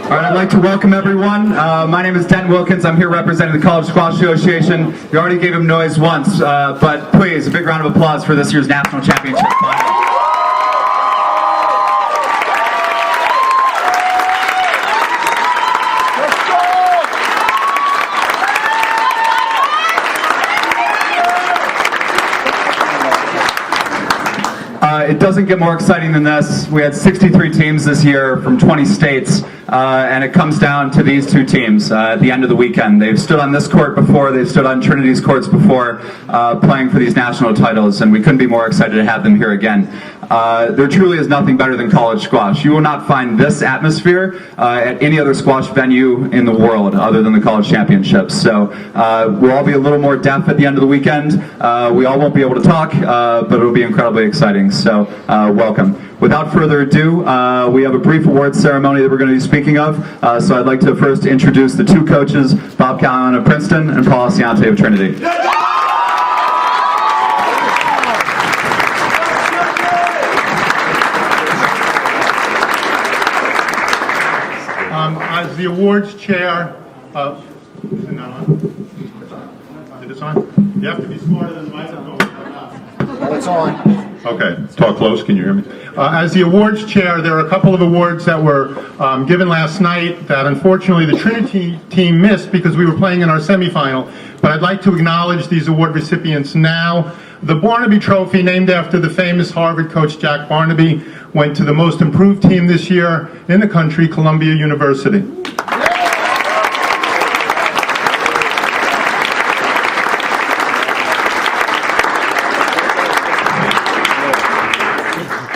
All right, I'd like to welcome everyone. My name is Denton Wilkins. I'm here representing the College Squash Association. You already gave him noise once, but please, a big round of applause for this year's National Championship Final. It doesn't get more exciting than this. We had 63 teams this year from 20 states, and it comes down to these two teams at the end of the weekend. They've stood on this court before, they've stood on Trinity's courts before, playing for these national titles, and we couldn't be more excited to have them here again. There truly is nothing better than college squash. You will not find this atmosphere at any other squash venue in the world other than the college championships. So we'll all be a little more deaf at the end of the weekend. We all won't be able to talk, but it'll be incredibly exciting. So welcome. Without further ado, we have a brief awards ceremony that we're going to be speaking of. So I'd like to first introduce the two coaches, Bob Callahan of Princeton and Paul Asiante of Trinity. As the awards chair, is it not on? Is it on? You have to be smarter than the microphone. It's on. Okay, talk close, can you hear me? As the awards chair, there are a couple of awards that were given last night that unfortunately the Trinity team missed because we were playing in our semifinal. But I'd like to acknowledge these award recipients now. The Barnaby Trophy, named after the famous Harvard coach Jack Barnaby, went to the most improved team this year in the country, Columbia University.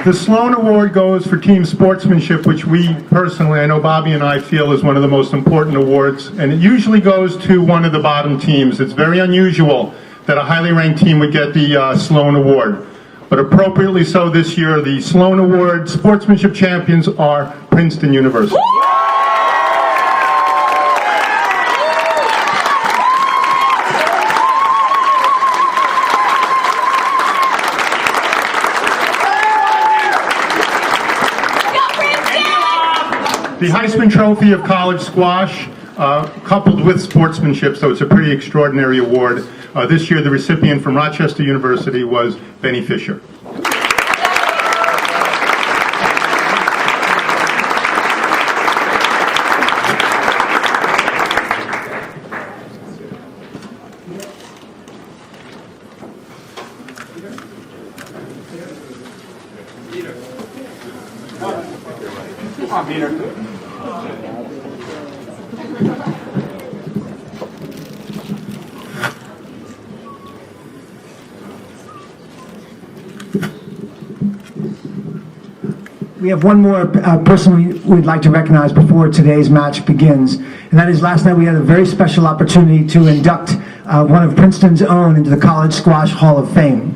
The Sloan Award goes for team sportsmanship, which we personally, I know Bobby and I feel is one of the most important awards, and it usually goes to one of the bottom teams. It's very unusual that a highly ranked team would get the Sloan Award. But appropriately so this year, the Sloan Award sportsmanship champions are Princeton University. The Heisman Trophy of College Squash, coupled with sportsmanship, so it's a pretty extraordinary award. This year, the recipient from Rochester University was Benny Fisher. Come on, Peter. We have one more person we'd like to recognize before today's match begins, and that is last night we had a very special opportunity to induct one of Princeton's own into the College Squash Hall of Fame.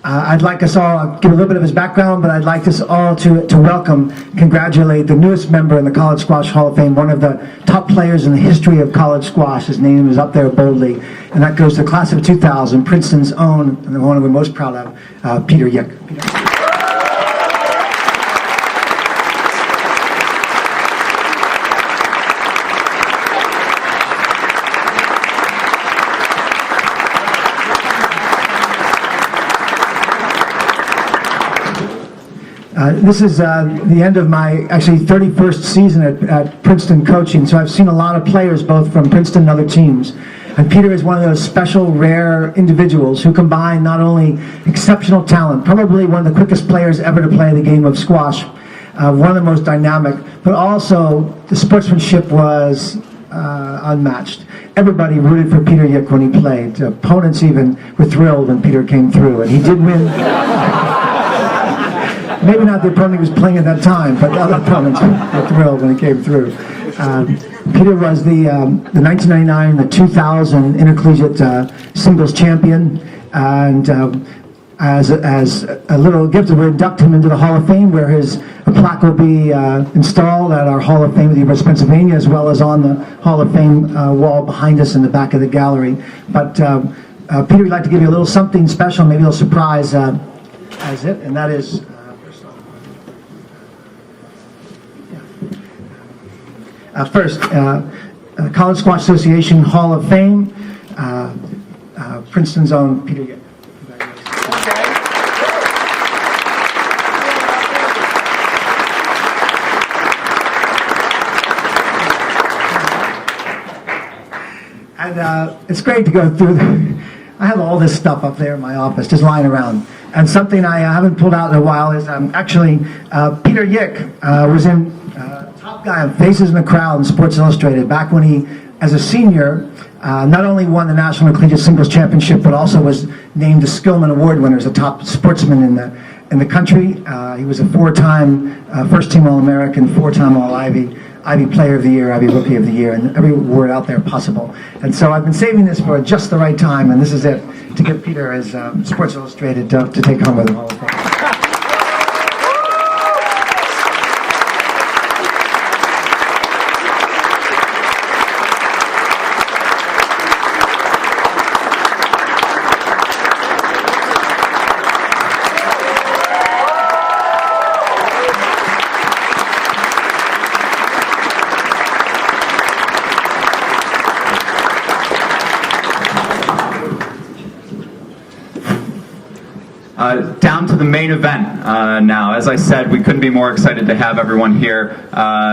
I'd like us all, I'll give a little bit of his background, but I'd like us all to welcome, congratulate the newest member in the College Squash Hall of Fame, one of the top players in the history of college squash. His name is up there boldly, and that goes to the class of 2000, Princeton's own, and the one we're most proud of, Peter Yick. Peter. This is the end of my actually 31st season at Princeton coaching, so I've seen a lot of players both from Princeton and other teams. And Peter is one of those special, rare individuals who combine not only exceptional talent, probably one of the quickest players ever to play the game of squash, one of the most dynamic, but also the sportsmanship was unmatched. Everybody rooted for Peter Yick when he played. Opponents even were thrilled when Peter came through, and he did win. Maybe not the opponent he was playing at that time, but the other opponents were thrilled when he came through. Peter was the 1999 and the 2000 intercollegiate singles champion, and as a little gift, we'll induct him into the Hall of Fame, where his plaque will be installed at our Hall of Fame at the University of Pennsylvania, as well as on the Hall of Fame wall behind us in the back of the gallery. But Peter, we'd like to give you a little something special, maybe a little surprise as it, and that is First, College Squash Association Hall of Fame, Princeton's own Peter Yip. And it's great to go through. I have all this stuff up there in my office, just lying around. And something I haven't pulled out in a while is actually Peter Yick was in top guy on Faces in the Crowd in Sports Illustrated back when he, as a senior, not only won the National Collegiate Singles Championship, but also was named the Skillman Award winner as a top sportsman in the country. He was a four-time first-team All-American, four-time All-Ivy. Ivy Player of the Year, Ivy Rookie of the Year, and every award out there possible. And so I've been saving this for just the right time, and this is it, to give Peter as Sports Illustrated to take home with him. Hall of Fame. Down to the main event now. As I said, we couldn't be more excited to have everyone here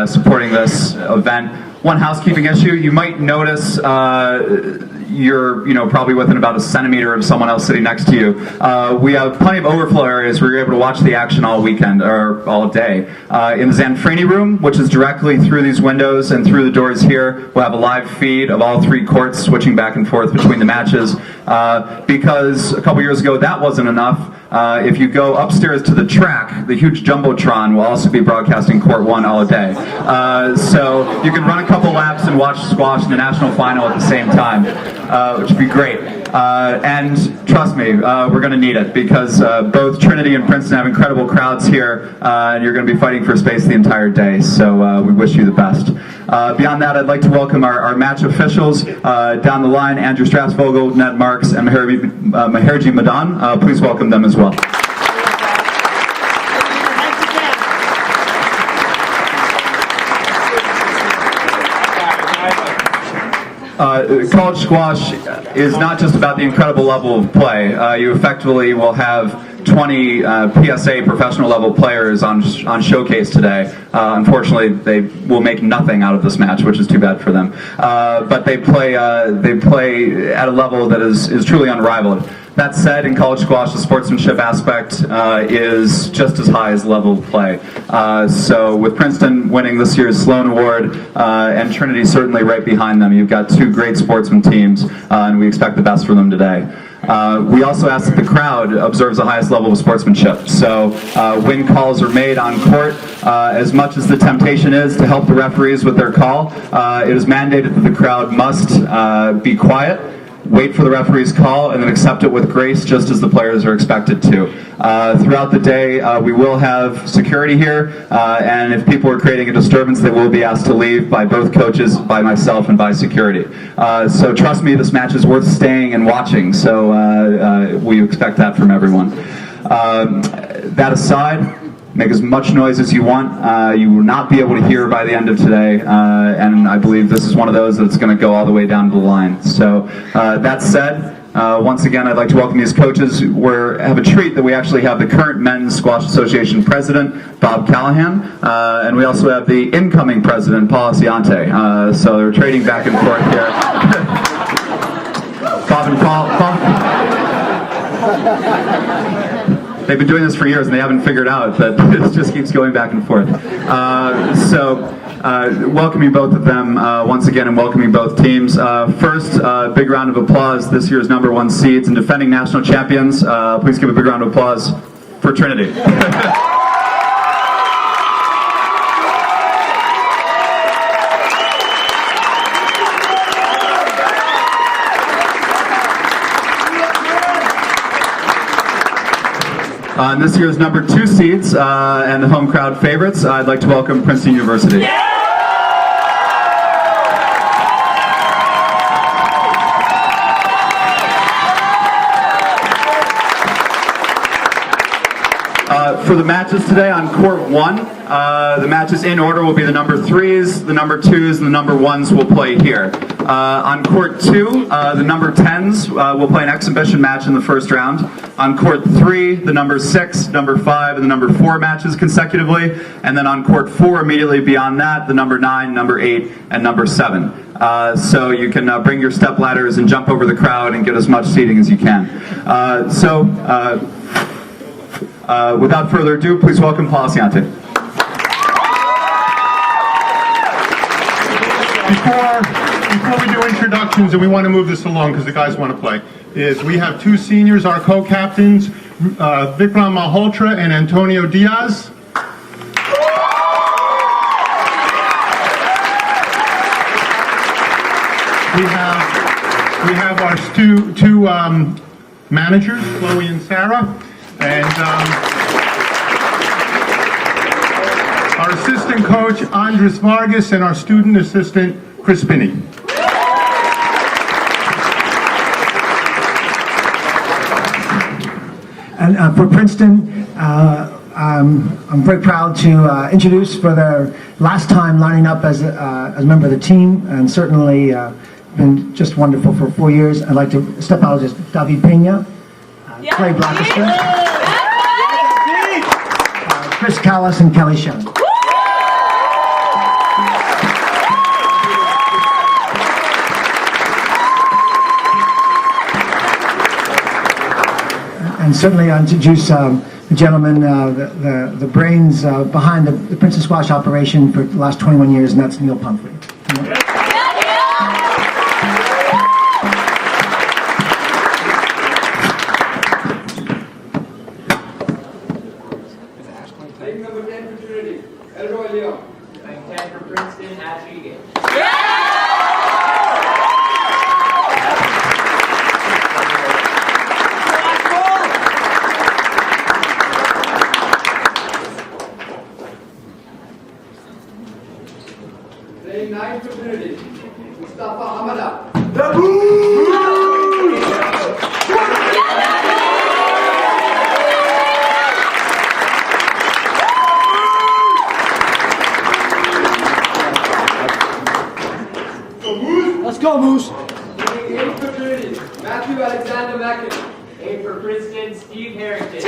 supporting this event. One housekeeping issue, you might notice you're probably within about a centimeter of someone else sitting next to you. We have plenty of overflow areas where you're able to watch the action all weekend, or all day. In the Zanfrini room, which is directly through these windows and through the doors here, we'll have a live feed of all three courts switching back and forth between the matches. Because a couple years ago that wasn't enough, if you go upstairs to the track, the huge Jumbotron will also be broadcasting Court 1 all day. So you can run a couple laps and watch squash in the national final at the same time, which would be great. And trust me, we're going to need it, because both Trinity and Princeton have incredible crowds here, and you're going to be fighting for space the entire day, so we wish you the best. Beyond that, I'd like to welcome our match officials down the line, Andrew Strasvogel, Ned Marks, and Meherji Madan. Please welcome them as well. College squash is not just about the incredible level of play. You effectively will have 20 PSA professional level players on showcase today. Unfortunately, they will make nothing out of this match, which is too bad for them. But they play at a level that is truly unrivaled. That said, in college squash, the sportsmanship aspect is just as high as the level of play. So with Princeton winning this year's Sloan Award, and Trinity certainly right behind them, you've got two great sportsman teams, and we expect the best from them today. We also ask that the crowd observes the highest level of sportsmanship. So when calls are made on court, as much as the temptation is to help the referees with their call, it is mandated that the crowd must be quiet, wait for the referee's call, and then accept it with grace, just as the players are expected to. Throughout the day, we will have security here, and if people are creating a disturbance, they will be asked to leave by both coaches, by myself, and by security. So trust me, this match is worth staying and watching, so we expect that from everyone. That aside, make as much noise as you want. You will not be able to hear by the end of today, and I believe this is one of those that's going to go all the way down to the line. So that said, once again, I'd like to welcome these coaches. We have a treat that we actually have the current Men's Squash Association President, Bob Callahan, and we also have the incoming President, Paul Asiante. So they're trading back and forth here. Bob and Paul. They've been doing this for years and they haven't figured out that it just keeps going back and forth. Welcoming both of them once again, and welcoming both teams. First, big round of applause, this year's #1 seeds and defending national champions. Please give a big round of applause for Trinity. And this year's #2 seeds and the home crowd favorites, I'd like to welcome Princeton University. For the matches today on Court 1, the matches in order will be the number 3s, the number 2s, and the number 1s will play here. On court 2, the number 10s will play an exhibition match in the first round. On court 3, the number 6, number 5, and the number 4 matches consecutively. And then on court 4, immediately beyond that, the number 9, number 8, and number 7. So you can bring your step ladders and jump over the crowd and get as much seating as you can. Without further ado, please welcome Paul Asiante. Before we do introductions, and we want to move this along because the guys want to play, is we have 2 seniors, our co-captains, Vikram Malhotra and Antonio Diaz. We have our two managers, Chloe and Sarah, and our assistant coach, Andres Vargas, and our student assistant, Chris Pinney. And for Princeton, I'm very proud to introduce for their last time lining up as a member of the team, and certainly been just wonderful for 4 years. I'd like to step out as David Pena, Clay Blackiston, Chris Callis, and Kelly Shen. And certainly I introduce the gentleman, the brains behind the Princeton Squash operation for the last 21 years, and that's Neil Pumphrey. Taking number 10 for Trinity, Elroy Leon. Rank 10 for Princeton, Ashley Gage. Playing 9 for Trinity, Mustafa Hamada. Let's go, Moose. Playing 8 for Trinity, Matthew Alexander Mackin. 8 for Princeton, Steve Harrington.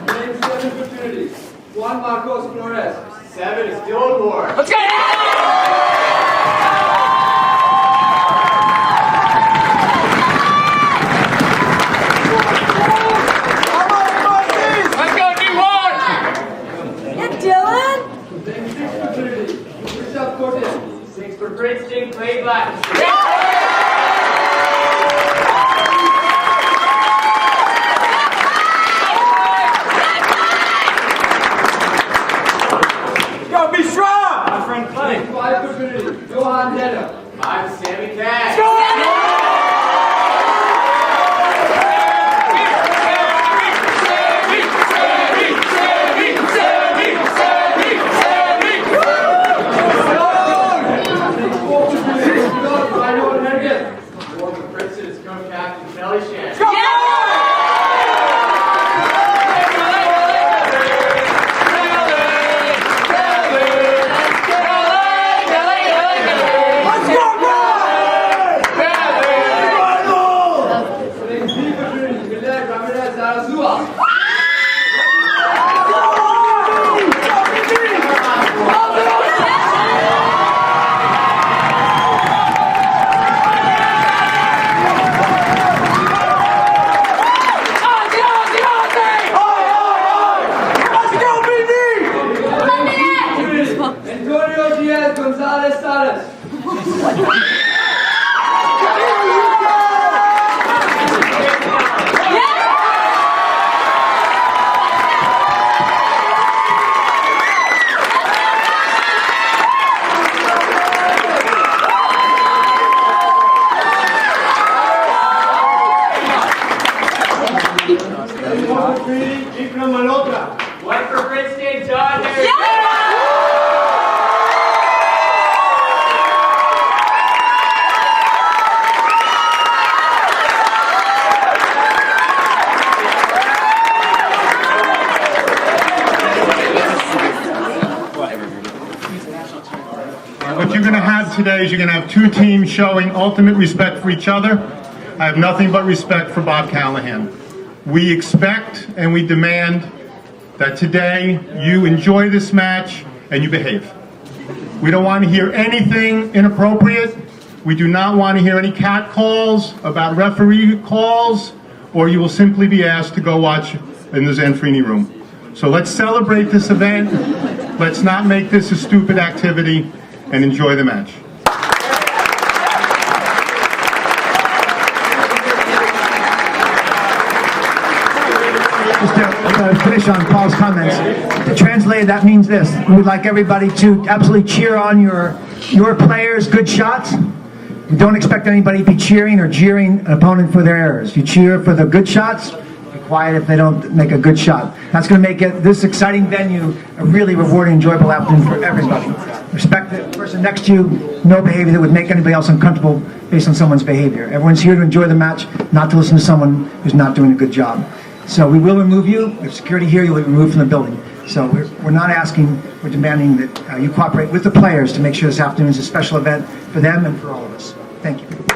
Playing 7 for Trinity, Juan Marcos Flores. 7 is Dylan Ward. Let's go! For Princeton, Clay Black. Go, be strong! My friend Clay. 5 for Trinity, Johan Denham. 5 Sammy Cash. Antonio Diaz Gonzalez Salas. One for Princeton, John Harris. have today is you're going to have two teams showing ultimate respect for each other. I have nothing but respect for Bob Callahan. We expect and we demand that today you enjoy this match and you behave. We don't want to hear anything inappropriate. We do not want to hear any cat calls about referee calls, or you will simply be asked to go watch in the Zanfrini room. So let's celebrate this event. Let's not make this a stupid activity, and enjoy the match. Just to finish on Paul's comments, to translate, that means this. We would like everybody to absolutely cheer on your players' good shots. We don't expect anybody to be cheering or jeering an opponent for their errors. You cheer for the good shots, be quiet if they don't make a good shot. That's going to make this exciting venue a really rewarding, enjoyable afternoon for everybody. Respect the person next to you, no behavior that would make anybody else uncomfortable based on someone's behavior. Everyone's here to enjoy the match, not to listen to someone who's not doing a good job. So we will remove you. With security here, you'll be removed from the building. So we're not asking, we're demanding that you cooperate with the players to make sure this afternoon is a special event for them and for all of us. Thank you.